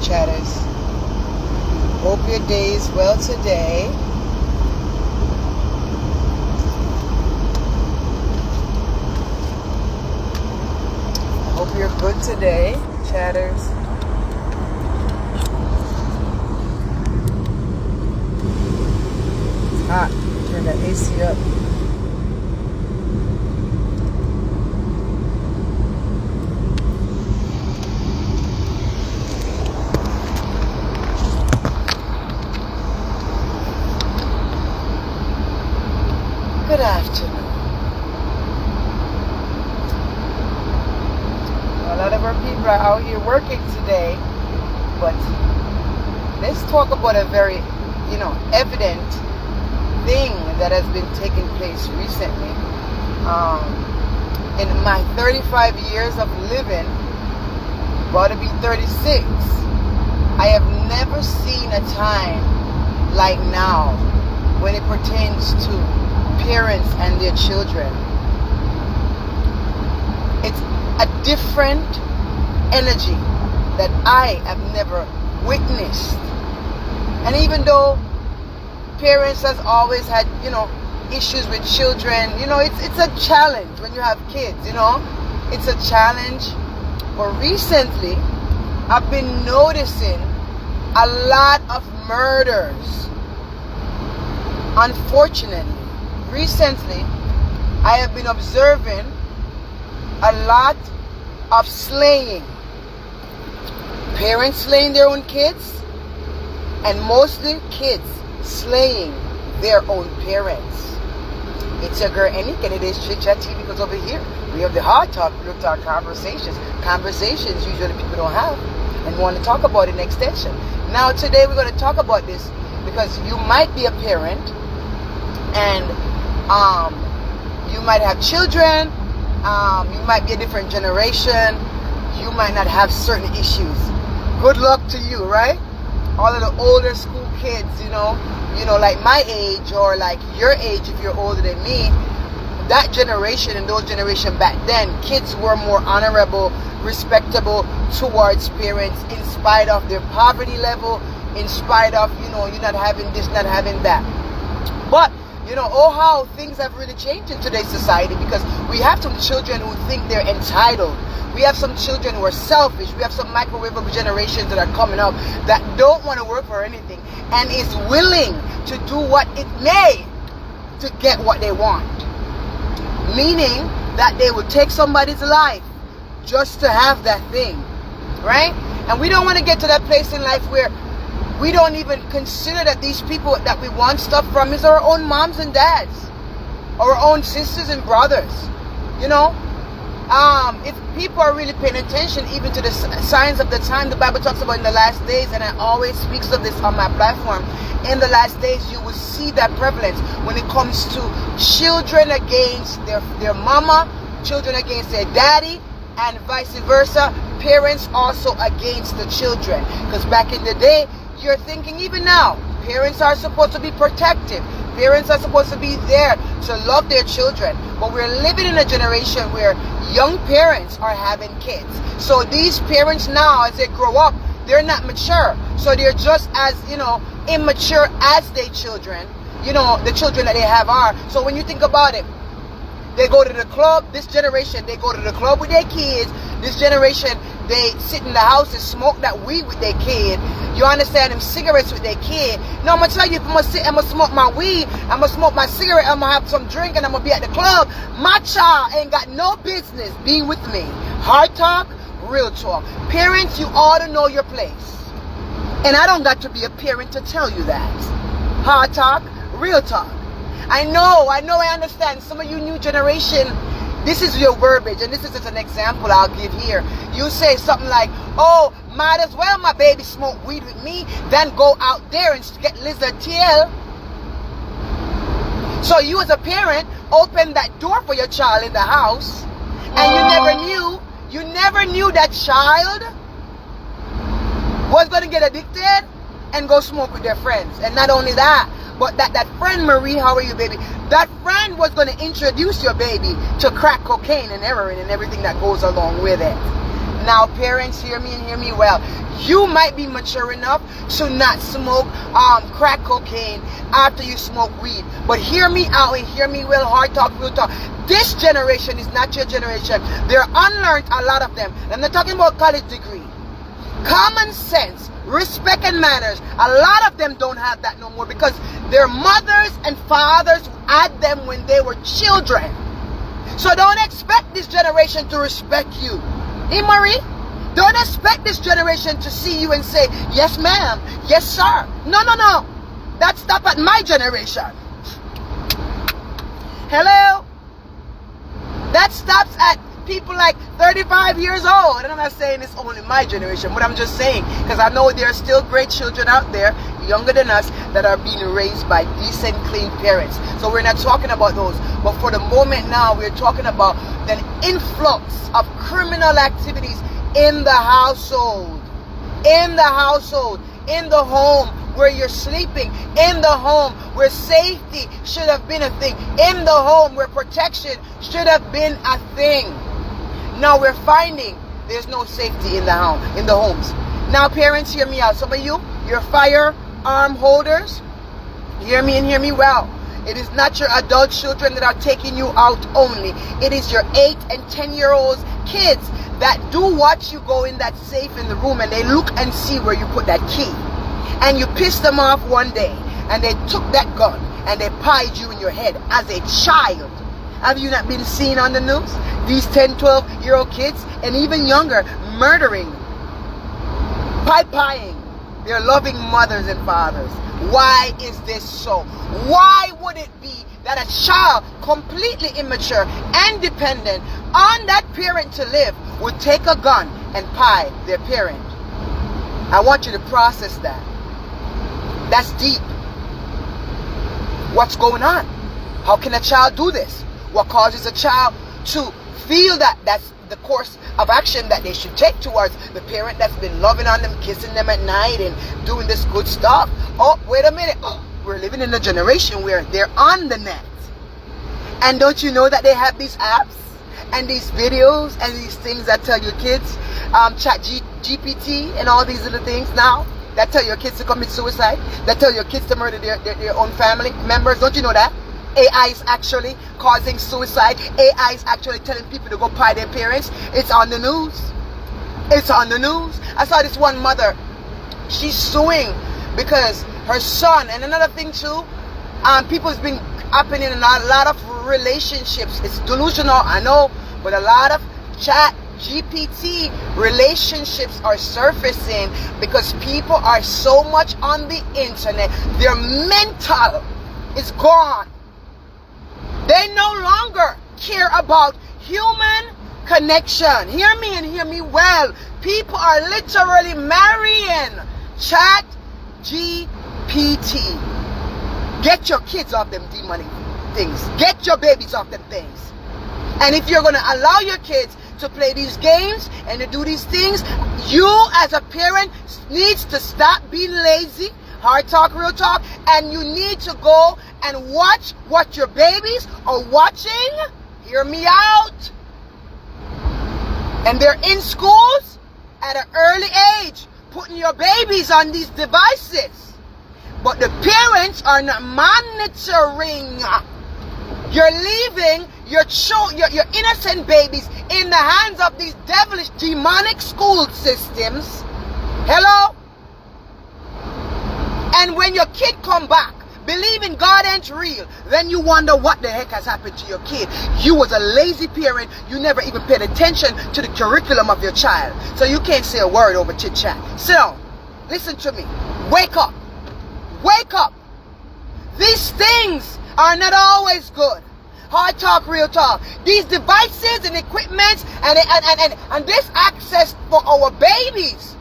chatters. Hope your day is well today. I hope you're good today, chatters. It's hot. Turn the AC up. Good afternoon. A lot of our people are out here working today, but let's talk about a very, evident thing that has been taking place recently. In my 35 years of living, about to be 36, I have never seen a time like now when it pertains to parents and their children. It's a different energy that I have never witnessed. And even though parents has always had, issues with children, it's a challenge when you have kids, it's a challenge. But recently, I've been noticing a lot of murders. Unfortunately, recently, I have been observing a lot of slaying. Parents slaying their own kids, and mostly kids slaying their own parents. It's your girl Annie, Today's Chit Chat TV, because over here we have the hard talk, real talk conversations. Conversations usually people don't have and want to talk about in extension. Now today we're going to talk about this because you might be a parent and you might have children, you might be a different generation, you might not have certain issues. Good luck to you, right? All of the older school kids, like my age or like your age if you're older than me, that generation and those generation back then, kids were more honorable, respectable towards parents in spite of their poverty level, in spite of, you not having this, not having that. But how things have really changed in today's society, because we have some children who think they're entitled. We have some children who are selfish. We have some microwavable generations that are coming up that don't want to work for anything and is willing to do what it may to get what they want. Meaning that they would take somebody's life just to have that thing, right? And we don't want to get to that place in life where we don't even consider that these people that we want stuff from is our own moms and dads, our own sisters and brothers. If people are really paying attention even to the signs of the time, the Bible talks about in the last days, and I always speaks of this on my platform. In the last days, you will see that prevalence when it comes to children against their mama, children against their daddy, and vice versa. Parents also against the children. Because back in the day, you're thinking even now, parents are supposed to be protective. Parents are supposed to be there to love their children. But we're living in a generation where young parents are having kids. So these parents now, as they grow up, they're not mature. So they're just as, immature as their children. The children that they have are. So when you think about it, they go to the club. This generation, they go to the club with their kids. This generation, they sit in the house and smoke that weed with their kid. You understand? Them cigarettes with their kid. No, I'm going to tell you, if I'm going to sit, I'm going to smoke my weed, I'm going to smoke my cigarette, I'm going to have some drink, and I'm going to be at the club, my child ain't got no business being with me. Hard talk, real talk. Parents, you ought to know your place. And I don't got to be a parent to tell you that. Hard talk, real talk. I understand. Some of you new generation, this is your verbiage, and this is just an example I'll give here. You say something like, oh, might as well my baby smoke weed with me than go out there and get lizard tail. So you as a parent open that door for your child in the house, and you never knew that child was going to get addicted and go smoke with their friends. And not only that, but that friend, Marie, how are you, baby? That friend was going to introduce your baby to crack cocaine and heroin and everything that goes along with it. Now parents, hear me and hear me well. You might be mature enough to not smoke crack cocaine after you smoke weed. But hear me out and hear me well, hard talk, real talk. This generation is not your generation. They're unlearned, a lot of them. I'm not talking about college degree. Common sense, respect and manners. A lot of them don't have that no more because their mothers and fathers had them when they were children. So don't expect this generation to respect you. Hey Marie, don't expect this generation to see you and say, yes ma'am, yes sir. No. That stopped at my generation. Hello? That stops at people like 35 years old. And I'm not saying it's only my generation, but I'm just saying, because I know there are still great children out there, younger than us, that are being raised by decent, clean parents. So we're not talking about those. But for the moment now, we're talking about the influx of criminal activities in the household. In the household. In the home where you're sleeping. In the home where safety should have been a thing. In the home where protection should have been a thing. Now we're finding there's no safety in the homes. Now parents, hear me out. Some of you're firearm holders. Hear me and hear me well. It is not your adult children that are taking you out only. It is your 8 and 10-year-olds kids that do watch you go in that safe in the room and they look and see where you put that key. And you pissed them off one day and they took that gun and they pied you in your head as a child. Have you not been seen on the news? These 10, 12-year-old kids and even younger murdering, pie-pieing their loving mothers and fathers. Why is this so? Why would it be that a child completely immature and dependent on that parent to live would take a gun and pie their parent? I want you to process that. That's deep. What's going on? How can a child do this? What causes a child to feel that that's the course of action that they should take towards the parent that's been loving on them, kissing them at night and doing this good stuff? Oh, wait a minute. Oh, we're living in a generation where they're on the net. And don't you know that they have these apps and these videos and these things that tell your kids, GPT and all these little things now that tell your kids to commit suicide, that tell your kids to murder their own family members? Don't you know that? AI is actually causing suicide. AI is actually telling people to go pie their parents. It's on the news. It's on the news. I saw this one mother. She's suing because her son, and another thing too, people's been happening in a lot of relationships. It's delusional, I know, but a lot of chat GPT relationships are surfacing because people are so much on the internet. Their mental is gone. They no longer care about human connection. Hear me and hear me well. People are literally marrying chat GPT. Get your kids off them demonic things. Get your babies off them things. And if you're going to allow your kids to play these games and to do these things, you as a parent needs to stop being lazy. Hard talk, real talk. And you need to go and watch what your babies are watching. Hear me out. And they're in schools at an early age, putting your babies on these devices. But the parents are not monitoring. You're leaving your innocent babies in the hands of these devilish, demonic school systems. Hello? And when your kid come back, believing God ain't real, then you wonder what the heck has happened to your kid. You was a lazy parent. You never even paid attention to the curriculum of your child. So you can't say a word over chit chat. Sit down. Listen to me. Wake up. Wake up. These things are not always good. Hard talk, real talk. These devices and equipment and this access for our babies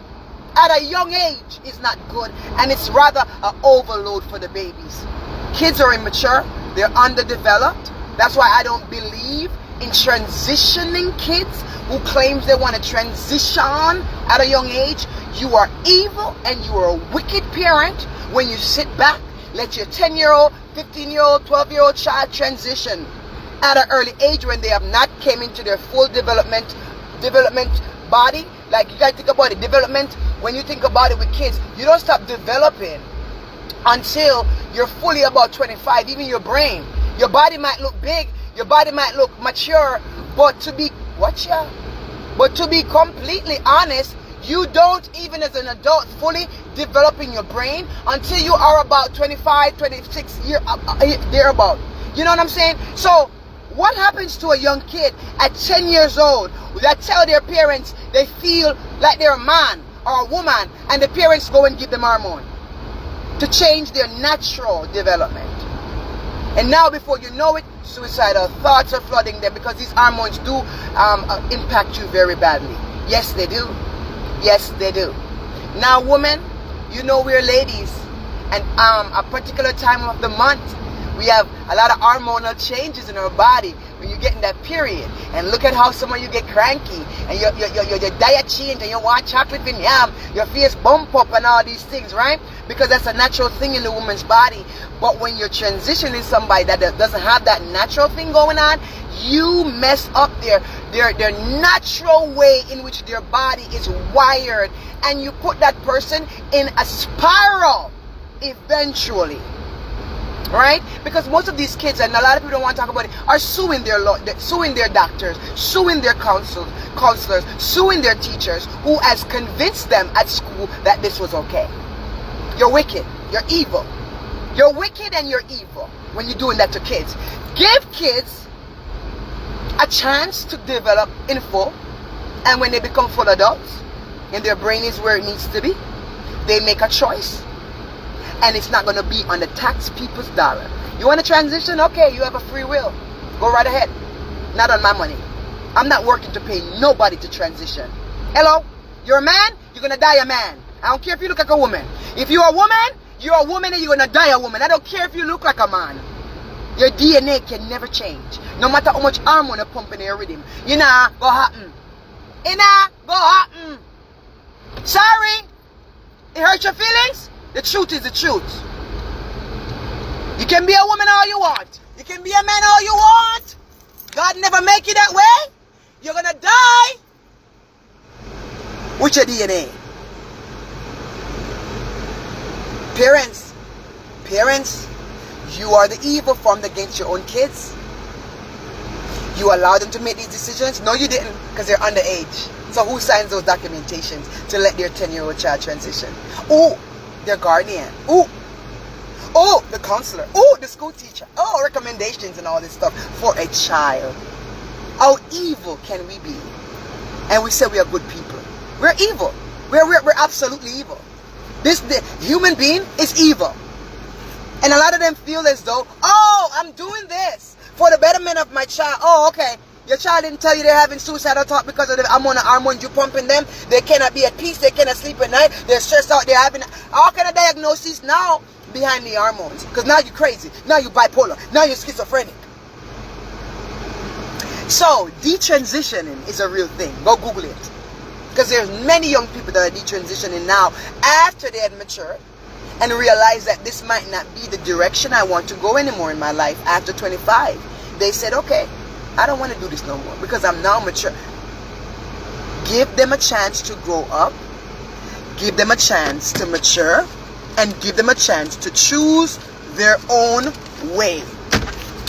at a young age is not good, and it's rather an overload for the babies. Kids are immature, they're underdeveloped. That's why I don't believe in transitioning kids who claims they want to transition at a young age. You are evil and you are a wicked parent when you sit back, let your 10-year-old, 15-year-old, 12-year-old child transition at an early age when they have not came into their full development body, like you gotta think about it, development, when you think about it with kids, you don't stop developing until you're fully about 25, even your brain. Your body might look big, your body might look mature, but to be, but to be completely honest, you don't even as an adult fully develop in your brain until you are about 25, 26 thereabout. You know what I'm saying? So what happens to a young kid at 10 years old that tell their parents they feel like they're a man or a woman, and the parents go and give them hormone to change their natural development? And now before you know it, suicidal thoughts are flooding them because these hormones do impact you very badly. Yes, they do. Yes, they do. Now, women, you know we're ladies, and a particular time of the month, we have a lot of hormonal changes in our body when you get in that period. And look at how some of you get cranky, and your diet change, and you want chocolate and yam, your face bump up and all these things, right? Because that's a natural thing in the woman's body. But when you're transitioning somebody that doesn't have that natural thing going on, you mess up their natural way in which their body is wired, and you put that person in a spiral eventually. Right? Because most of these kids, and a lot of people don't want to talk about it, are suing their doctors, suing their counselors, suing their teachers, who has convinced them at school that this was okay. You're wicked. You're evil. You're wicked and you're evil when you're doing that to kids. Give kids a chance to develop in full, and when they become full adults and their brain is where it needs to be, they make a choice. And it's not going to be on the tax people's dollar. You want to transition? Okay, you have a free will. Go right ahead. Not on my money. I'm not working to pay nobody to transition. Hello? You're a man? You're going to die a man. I don't care if you look like a woman. If you're a woman and you're going to die a woman. I don't care if you look like a man. Your DNA can never change. No matter how much hormone you pump in your rhythm. You know, go happen. You know, go happen. Sorry. It hurt your feelings? The truth is the truth. You can be a woman all you want. You can be a man all you want. God never make you that way. You're going to die with your DNA. Parents, you are the evil formed against your own kids. You allow them to make these decisions? No, you didn't, because they're underage. So who signs those documentations to let their 10-year-old child transition? Oh, their guardian. Oh, the counselor. Oh, the school teacher. Oh, recommendations and all this stuff for a child. How evil can we be? And we say we are good people. We're evil. We're absolutely evil. The human being is evil. And a lot of them feel as though, oh, I'm doing this for the betterment of my child. Oh, okay. Your child didn't tell you they're having suicidal thought because of the amount of hormones you pump in them. They cannot be at peace. They cannot sleep at night. They're stressed out. They're having all kind of diagnoses now behind the hormones. Because now you're crazy. Now you're bipolar. Now you're schizophrenic. So, detransitioning is a real thing. Go Google it. Because there's many young people that are detransitioning now after they had matured and realized that this might not be the direction I want to go anymore in my life after 25. They said, okay, I don't want to do this no more because I'm now mature. Give them a chance to grow up. Give them a chance to mature. And give them a chance to choose their own way.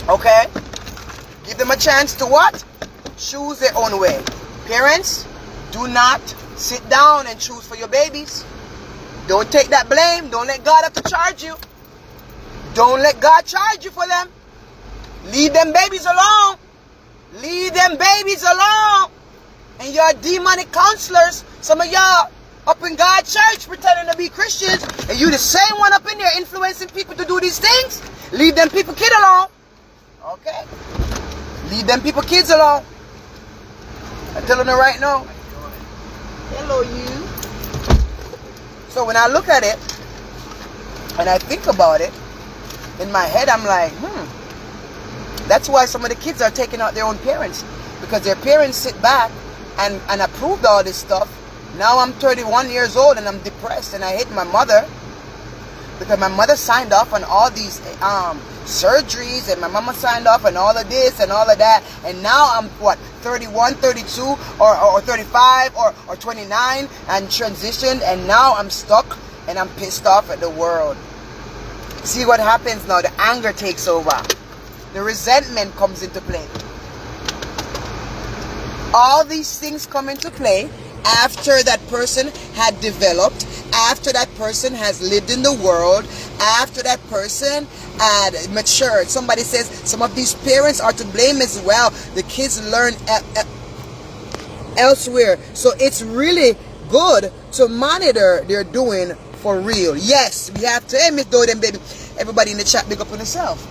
Okay? Give them a chance to what? Choose their own way. Parents, do not sit down and choose for your babies. Don't take that blame. Don't let God have to charge you. Don't let God charge you for them. Leave them babies alone. Leave them babies alone. And you're demonic counselors. Some of y'all up in God's church pretending to be Christians. And you the same one up in there influencing people to do these things. Leave them people kid alone. Okay. Leave them people kids alone. I'm telling them right now. Hello, you. So when I look at it, and I think about it, in my head I'm like, that's why some of the kids are taking out their own parents. Because their parents sit back and approved all this stuff. Now I'm 31 years old and I'm depressed and I hate my mother. because my mother signed off on all these surgeries, and my mama signed off on all of this and all of that, and now I'm what, 31, 32 or 35 or 29 and transitioned, and now I'm stuck and I'm pissed off at the world. See what happens now? The anger takes over. The resentment comes into play. All these things come into play after that person had developed, after that person has lived in the world, after that person had matured. Somebody says some of these parents are to blame as well. The kids learn elsewhere. So it's really good to monitor their doing for real. Yes, we have to. Hey, Miss Doden, baby. Everybody in the chat, big up on yourself.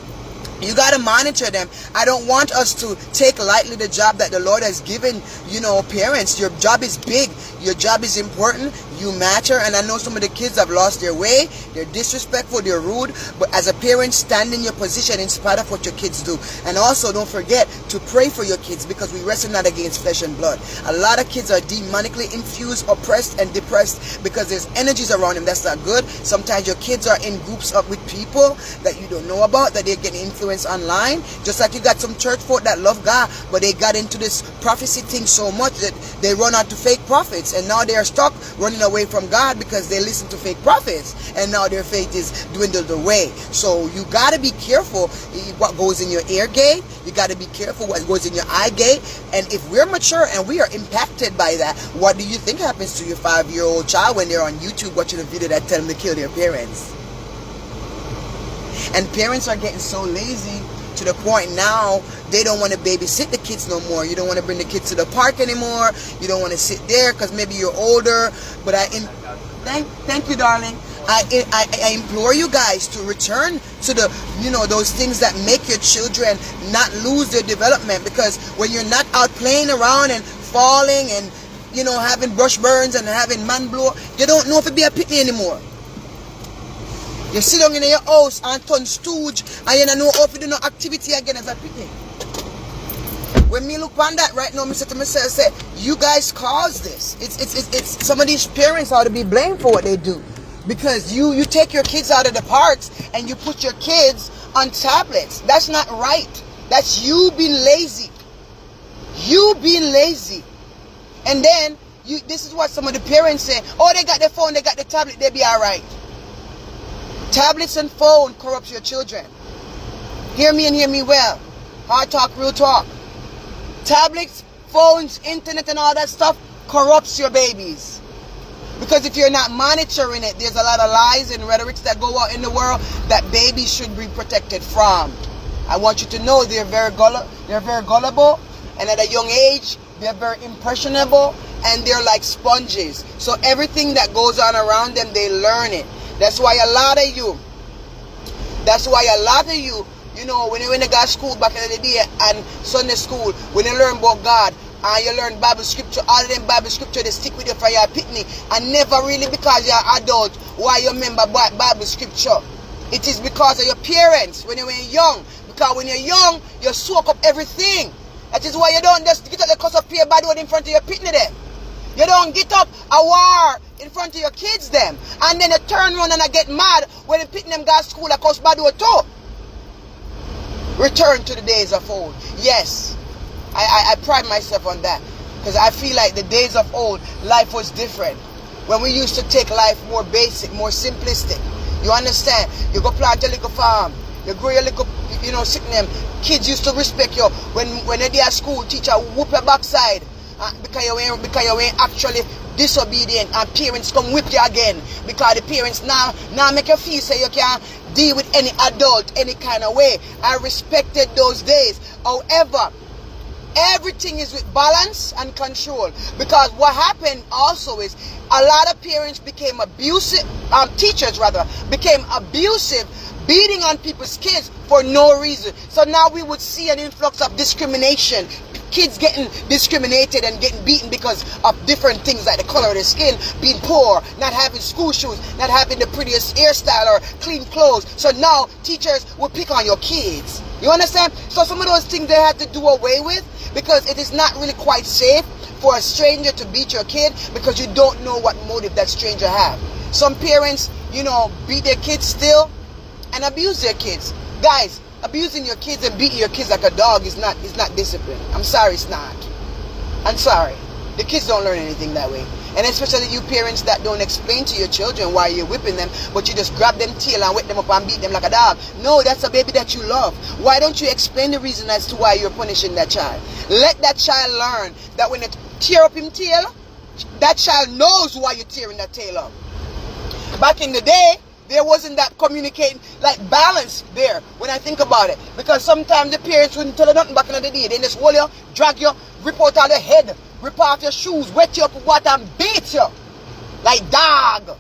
You got to monitor them. I don't want us to take lightly the job that the Lord has given, parents. Your job is big. Your job is important. You matter. And I know some of the kids have lost their way. They're disrespectful. They're rude. But as a parent, stand in your position in spite of what your kids do. And also don't forget to pray for your kids, because we wrestle not against flesh and blood. A lot of kids are demonically infused, oppressed, and depressed because there's energies around them that's not good. Sometimes your kids are in groups up with people that you don't know about, that they're getting influenced online. Just like you got some church folk that love God, but they got into this prophecy thing so much that they run out to fake prophets, and now they are stuck running away from God because they listen to fake prophets, and now their faith is dwindled away. So you got to be careful what goes in your ear gate. You got to be careful what goes in your eye gate. And if we're mature and we are impacted by that, what do you think happens to your 5-year-old child when they're on YouTube watching a video that tell them to kill their parents? And parents are getting so lazy to the point now they don't want to babysit the kids no more. You don't want to bring the kids to the park anymore. You don't want to sit there because maybe you're older. But thank you, darling. I implore you guys to return to the, those things that make your children not lose their development. Because when you're not out playing around and falling and, having brush burns and having man blow, you don't know if it be a picnic anymore. You sit down in your house and turn stooge and you don't know if you do no activity again as a picnic. When me look on that right now, I say to myself, you guys caused this. It's some of these parents ought to be blamed for what they do. Because you take your kids out of the parks and you put your kids on tablets. That's not right. That's you being lazy. You being lazy. And then, this is what some of the parents say. Oh, they got their phone, they got the tablet, they be alright. Tablets and phone corrupts your children. Hear me and hear me well. Hard talk, real talk. Tablets, phones, internet and all that stuff corrupts your babies. Because if you're not monitoring it, there's a lot of lies and rhetorics that go out in the world that babies should be protected from. I want you to know they're very gullible, and at a young age, they're very impressionable, and they're like sponges. So everything that goes on around them, they learn it. That's why a lot of you, when you went to God school back in the day and Sunday school, when you learn about God and you learn Bible scripture, all of them Bible scripture, they stick with you for your picnic, and never really because you're an adult why you remember Bible scripture. It is because of your parents when you were young. Because when you're young, you soak up everything. That is why you don't just get up the cuss of peer bad word in front of your picnic them. You don't get up a war in front of your kids them. And then you turn around and I get mad when you pick them guys school that cost bad word too. Return to the days of old. Yes, I pride myself on that. Because I feel like the days of old, life was different. When we used to take life more basic, more simplistic. You understand? You go plant a little farm. You grow your little, sick them. Kids used to respect you. When they're at school, teacher whoop your backside. Because you ain't actually disobedient, and parents come whip you again because the parents now make you feel so you can deal with any adult any kind of way. I respected those days. However, everything is with balance and control, because what happened also is a lot of parents became abusive, teachers rather became abusive, beating on people's kids for no reason. So now we would see an influx of discrimination. Kids getting discriminated and getting beaten because of different things like the color of their skin, being poor, not having school shoes, not having the prettiest hairstyle or clean clothes. So now teachers will pick on your kids. You understand? So some of those things they had to do away with, because it is not really quite safe for a stranger to beat your kid because you don't know what motive that stranger have. Some parents beat their kids still and abuse their kids. Guys, abusing your kids and beating your kids like a dog is not discipline. I'm sorry, it's not. I'm sorry. The kids don't learn anything that way. And especially you parents that don't explain to your children why you're whipping them, but you just grab them tail and wake them up and beat them like a dog. No, that's a baby that you love. Why don't you explain the reason as to why you're punishing that child? Let that child learn that when you tear up him tail, that child knows why you're tearing that tail up. Back in the day, there wasn't that communicating, like balance there when I think about it. Because sometimes the parents wouldn't tell you nothing back in the day. They just hold you, drag you, rip out all your head, rip off your shoes, wet you up with water and beat you like dog.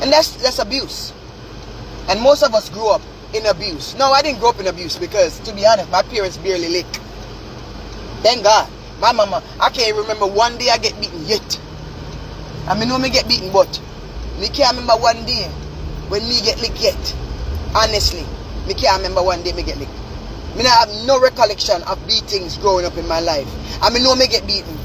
And that's abuse. And most of us grew up in abuse. No, I didn't grow up in abuse because, to be honest, my parents barely lick. Thank God. My mama, I can't remember one day I get beaten yet. I mean, know me get beaten, but me can't remember one day when me get licked yet. Honestly, me can't remember one day me get licked. Me not have no recollection of beatings growing up in my life. I mean, know me get beaten.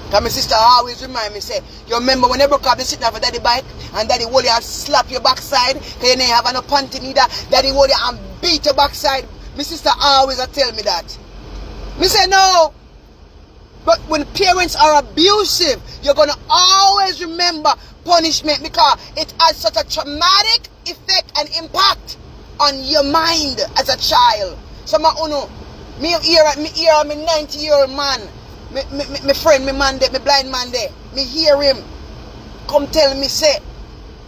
Because my sister always remind me, say, you remember when you broke up, you sit down for daddy bike and daddy hold you and slap your backside because you didn't have no panty neither. Daddy hold you and beat your backside. My sister always tell me that. Me say, no. But when parents are abusive, you're going to always remember punishment because it has such a traumatic effect and impact on your mind as a child. So me hear a 90-year-old man, my friend, my blind man there, me hear him come tell me, say,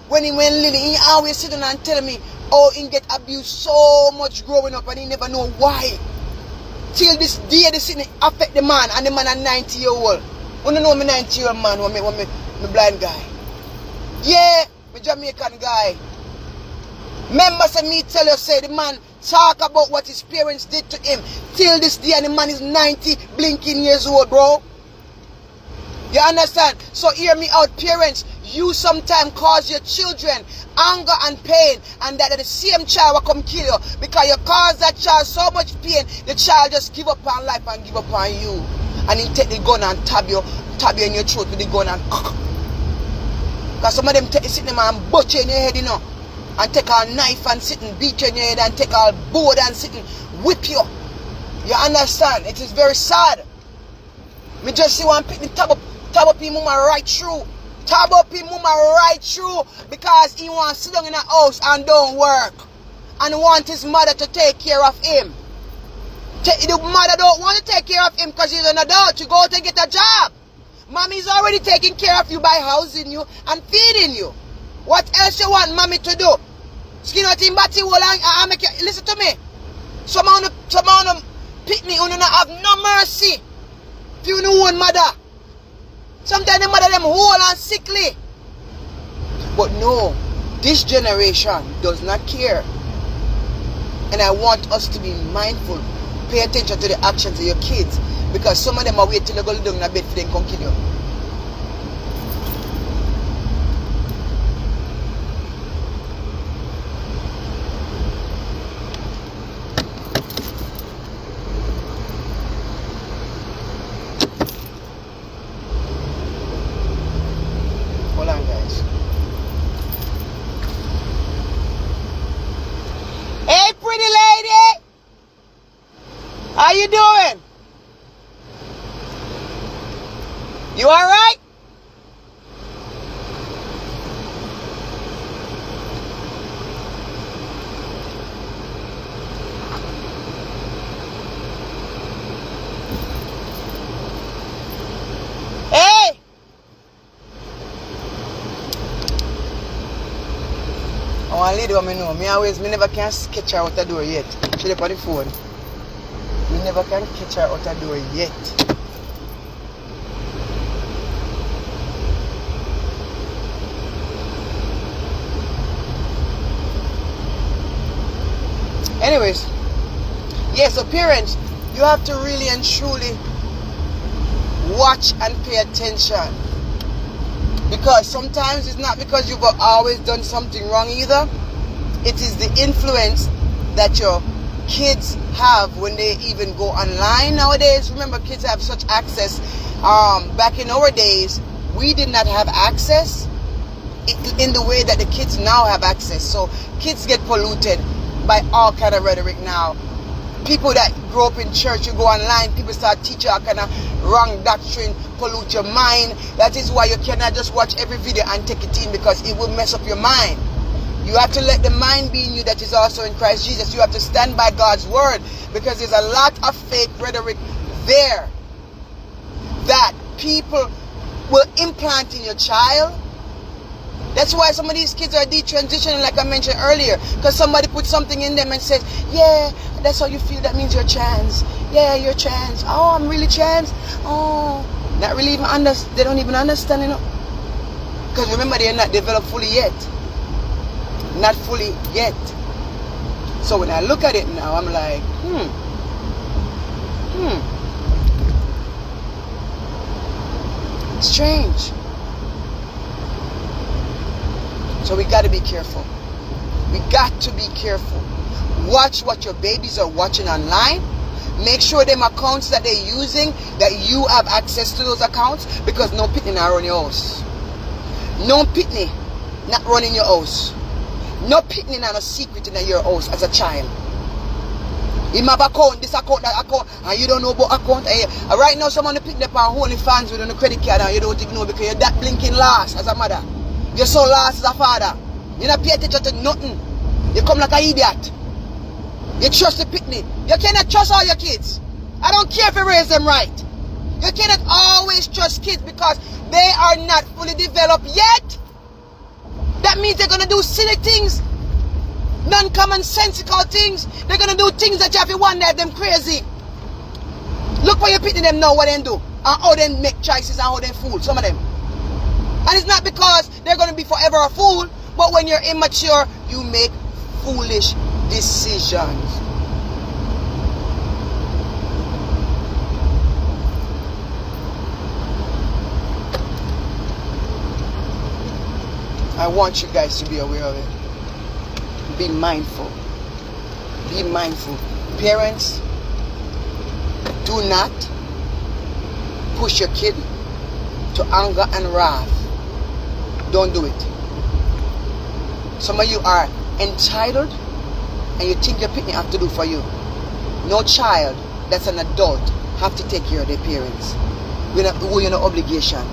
when he went little, he always sit down and tell me, oh, he get abused so much growing up and he never know why. Till this day, this thing affect the man, and the man a 90-year-old. You know me 90-year-old man, me blind guy. Yeah, me Jamaican guy. Remember, say me tell you, say the man talk about what his parents did to him. Till this day, and the man is 90 blinking years old, bro. You understand? So hear me out, parents. You sometimes cause your children anger and pain, and that the same child will come kill you because you cause that child so much pain, the child just give up on life and give up on you. And he take the gun and stab you in your throat with the gun and because some of them sit them and butch you in your head, and take a knife and sit and beat you in your head and take a board and sit and whip you. You understand? It is very sad. Me just see one pick the tab up him mama right through. Tab up him mama right through because he wants to sit down in a house and don't work. And want his mother to take care of him. The mother don't want to take care of him because he's an adult to go to get a job. Mommy's already taking care of you by housing you and feeding you. What else you want mommy to do? Skin out in bati wall and make you listen to me. Some of them pick me and not have no mercy. If you know one mother. Sometimes the mother them whole and sickly. But no, this generation does not care. And I want us to be mindful. Pay attention to the actions of your kids. Because some of them are waiting till they go down in a bed for them come kill you. Hold on, guys. Hey, pretty lady! How you doing? You alright? Hey! I want to lead what me know. Me never can catch her out the door yet. She's up on the phone. Me never can catch her out the door yet. Anyways, yes, so parents, you have to really and truly watch and pay attention. Because sometimes it's not because you've always done something wrong either. It is the influence that your kids have when they even go online nowadays. Remember, kids have such access. Back in our days, we did not have access. in the way that the kids now have access. So kids get polluted by all kind of rhetoric now. People that grow up in church, you go online, people start teaching all kind of wrong doctrine, pollute your mind. That is why you cannot just watch every video and take it in, because it will mess up your mind. You have to let the mind be in you that is also in Christ Jesus. You have to stand by God's word, because there's a lot of fake rhetoric there that people will implant in your child. That's why some of these kids are detransitioning, like I mentioned earlier, because somebody put something in them and says, yeah, that's how you feel, that means you're trans. Yeah, you're trans. Oh, I'm really trans. Oh, not really even they don't even understand, you know. Because remember, they're not developed fully yet. Not fully yet. So when I look at it now, I'm like, strange. So we got to be careful. We got to be careful. Watch what your babies are watching online. Make sure them accounts that they're using, that you have access to those accounts, because no pitney not run your house. No pitney not running your house. No pitney not a secret in your house as a child. You have account, this account, that account, and you don't know about account. And right now, someone pick up on holy fans with a credit card and you don't even know, because you're that blinking lost as a mother. You're so lost as a father. You don't pay attention to nothing. You come like an idiot. You trust the pitney. You cannot trust all your kids. I don't care if you raise them right. You cannot always trust kids because they are not fully developed yet. That means they're going to do silly things, non-commonsensical things. They're going to do things that you have to wonder if them crazy. Look what you're pitting them now, what they do, and how they make choices and how they fool, some of them. And it's not because they're going to be forever a fool, but when you're immature, you make foolish decisions. I want you guys to be aware of it. Be mindful. Be mindful. Parents, do not push your kid to anger and wrath. Don't do it. Some of you are entitled and you think your pitney have to do for you. No child that's an adult have to take care of their parents. We're no obligation.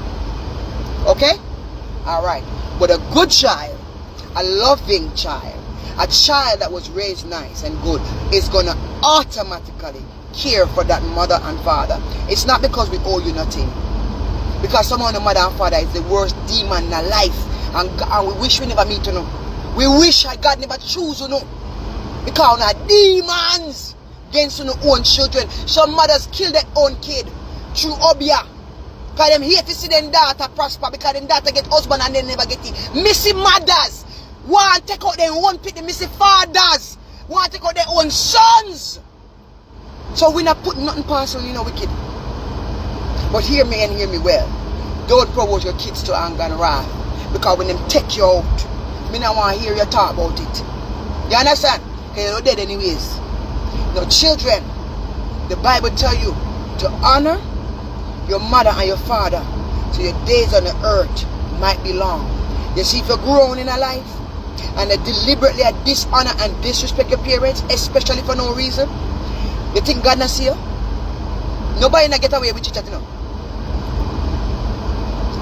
Okay? Alright. But a good child, a loving child, a child that was raised nice and good is going to automatically care for that mother and father. It's not because we owe you nothing. Because some of the mother and father is the worst demon in our life. And we wish we never meet you know. We wish God never choose you know. Because we are demons against your own children. Some mothers kill their own kid through obia. Because them hate to see their daughter prosper. Because their daughter get husband and they never get it. Missy mothers want to take out their own pity. Missy fathers want to take out their own sons. So we're not putting nothing past on you know wicked. But hear me and hear me well. Don't provoke your kids to anger and wrath. Because when them take you out, me not want to hear you talk about it. You understand? Because you're not dead anyways. Now children, the Bible tell you to honor your mother and your father so your days on the earth might be long. You see, if you're grown in a life and they deliberately dishonor and disrespect your parents, especially for no reason, you think God not see you? Nobody not get away with it, you know.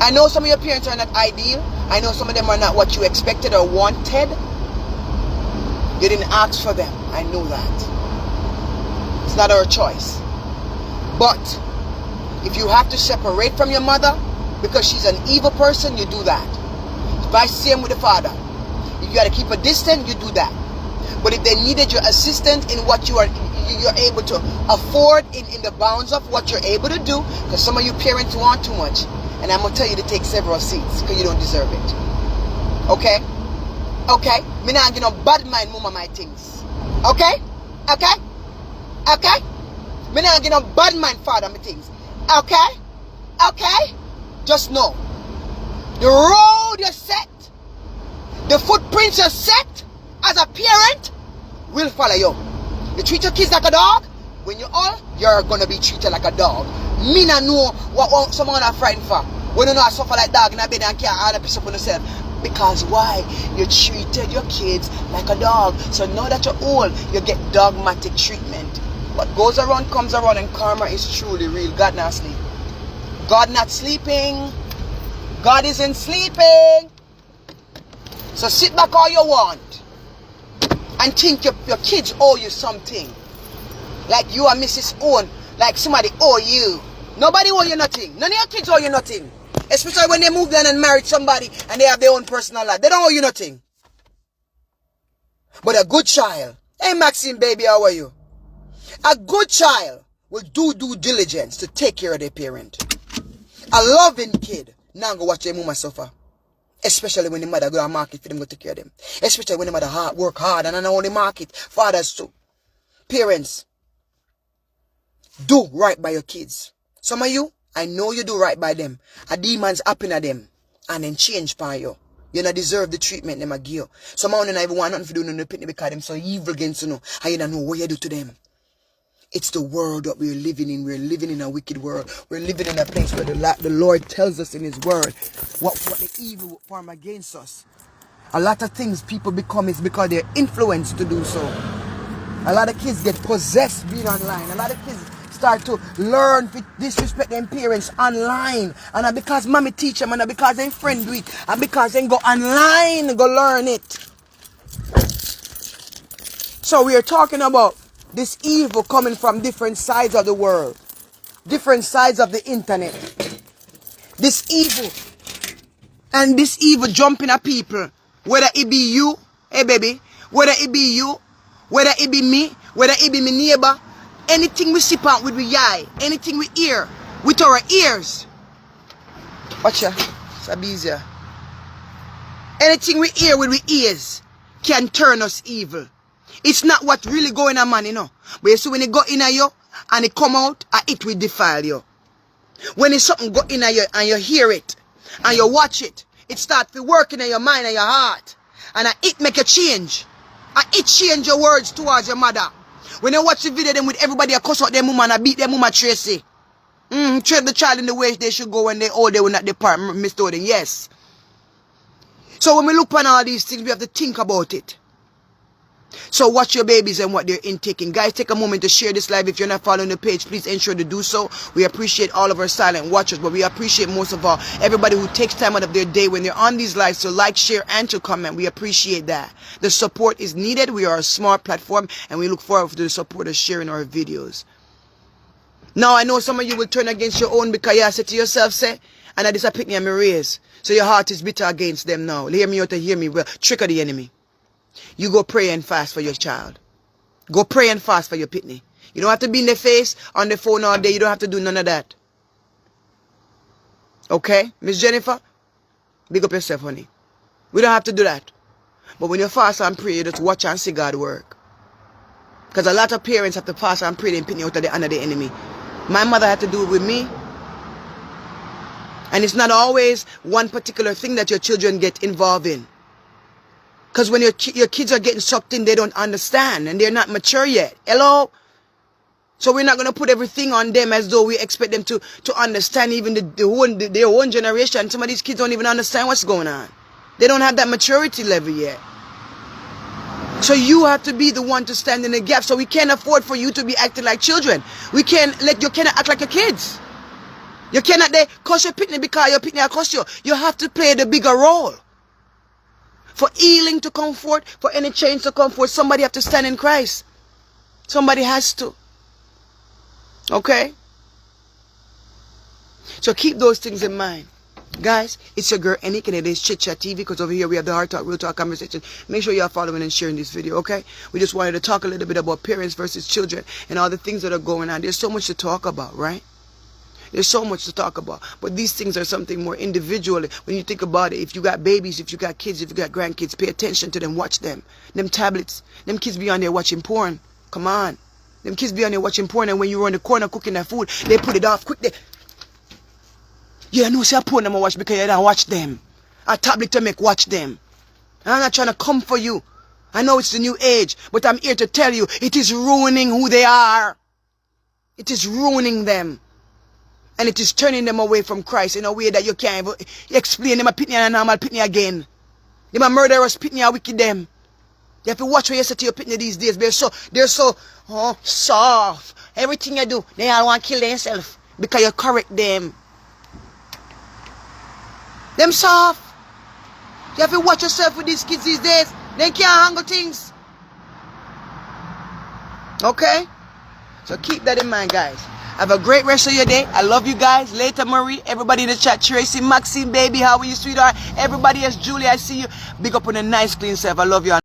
I know some of your parents are not ideal. I know some of them are not what you expected or wanted. You didn't ask for them. I know that. It's not our choice. But if you have to separate from your mother because she's an evil person, you do that. By same with the father. If you got to keep a distance, you do that. But if they needed your assistance in what you're able to afford in the bounds of what you're able to do, because some of you parents want too much, and I'm going to tell you to take several seats because you don't deserve it. Okay? Okay? Me not give no bad mind mama my things. Okay? Okay? Okay? Me not give no bad mind father my things. Okay? Okay? Just know. The road you set, the footprints you set as a parent will follow you. You treat your kids like a dog. When you're old, you're going to be treated like a dog. Me not know what someone are frightened for. When you know I suffer like dog in a bed and can't all piss up on yourself. Because why? You treated your kids like a dog. So now that you're old, you get dogmatic treatment. What goes around comes around, and karma is truly real. God not sleep. God not sleeping. God isn't sleeping. So sit back all you want and think your kids owe you something. Like you are Mrs. Own. Like somebody owe you. Nobody owe you nothing. None of your kids owe you nothing. Especially when they moved on and married somebody and they have their own personal life. They don't owe you nothing. But a good child. Hey Maxine baby, how are you? A good child will do due diligence to take care of their parent. A loving kid now go watch their mama suffer. Especially when the mother go to market for them to take care of them. Especially when the mother work hard and I know the market. Fathers too. Parents, do right by your kids. Some of you, I know you do right by them. A demons happen at them and then change for you. You don't deserve the treatment them a give you. Some of you don't even want nothing to do no pitney because them so evil against you know. And you don't know what you do to them. It's the world that we're living in. We're living in a wicked world. We're living in a place where the Lord tells us in His word what the evil form against us. A lot of things people become is because they're influenced to do so. A lot of kids get possessed being online. A lot of kids start to learn to disrespect their parents online. And not because mommy teach them, and not because their friend do it, and because they go online go learn it. So we are talking about this evil coming from different sides of the world. Different sides of the internet. This evil. And this evil jumping at people. Whether it be you, hey baby, whether it be you, whether it be me, whether it be my neighbor, anything we sip out with our eye, anything we hear with our ears. Watch ya, it's easier. Anything we hear with our ears can turn us evil. It's not what really going on, man, you know. But you see when it go in you and it come out, it will defile you. When it's something go in you and you hear it and you watch it, it starts to work in your mind and your heart. And it make a change. And it change your words towards your mother. When you watch the video them with everybody, I cuss out their mama and I beat their mama Tracy. Treat the child in the way they should go when they old, they will not depart, Mr. Odin. Yes. So when we look on all these things, we have to think about it. So watch your babies and what they're intaking. Guys, take a moment to share this live. If you're not following the page, please ensure to do so. We appreciate all of our silent watchers, but we appreciate most of all everybody who takes time out of their day when they're on these lives to like, share, and to comment. We appreciate that. The support is needed. We are a smart platform, and we look forward to the support of sharing our videos. Now, I know some of you will turn against your own because you said to yourself, say, and I just pick me and me raise. So your heart is bitter against them now. Hear me out to hear me. Well, trick of the enemy. You go pray and fast for your child. Go pray and fast for your pitney. You don't have to be in the face, on the phone all day. You don't have to do none of that. Okay? Miss Jennifer? Big up yourself, honey. We don't have to do that. But when you fast and pray, you just watch and see God work. Because a lot of parents have to fast and pray and pitney out of the hand of the enemy. My mother had to do it with me. And it's not always one particular thing that your children get involved in. Because when your kids are getting sucked in, they don't understand. And they're not mature yet. Hello? So we're not going to put everything on them as though we expect them to understand even their own generation. Some of these kids don't even understand what's going on. They don't have that maturity level yet. So you have to be the one to stand in the gap. So we can't afford for you to be acting like children. You cannot act like your kids. You cannot cuss your pitney because your pitney cuss you. You have to play the bigger role. For healing to come forth, for any change to come forth, somebody have to stand in Christ. Somebody has to. Okay? So keep those things in mind. Guys, it's your girl Enick and it is Chit Chat TV, because over here we have the Hard Talk, Real Talk conversation. Make sure you are following and sharing this video, okay? We just wanted to talk a little bit about parents versus children and all the things that are going on. There's so much to talk about, right? There's so much to talk about. But these things are something more individual. When you think about it, if you got babies, if you got kids, if you got grandkids, pay attention to them. Watch them. Them tablets. Them kids be on there watching porn. Come on. Them kids be on there watching porn, and when you're in the corner cooking their food, they put it off quick. Yeah, I know, say I porn them watch because you don't watch them. A tablet to make watch them. I'm not trying to come for you. I know it's the new age, but I'm here to tell you, it is ruining who they are. It is ruining them. And it is turning them away from Christ in a way that you can't even explain them a pitney and a normal pitney again. Them a murderous pitney and wicked them. You have to watch what you say to your pitney these days. They're so soft. Everything you do, they all want to kill themselves because you correct them. Them soft. You have to watch yourself with these kids these days. They can't handle things. Okay? So keep that in mind, guys. Have a great rest of your day. I love you guys. Later, Marie. Everybody in the chat. Tracy, Maxine, baby. How are you, sweetheart? Everybody else. Julie, I see you. Big up on a nice, clean self. I love you.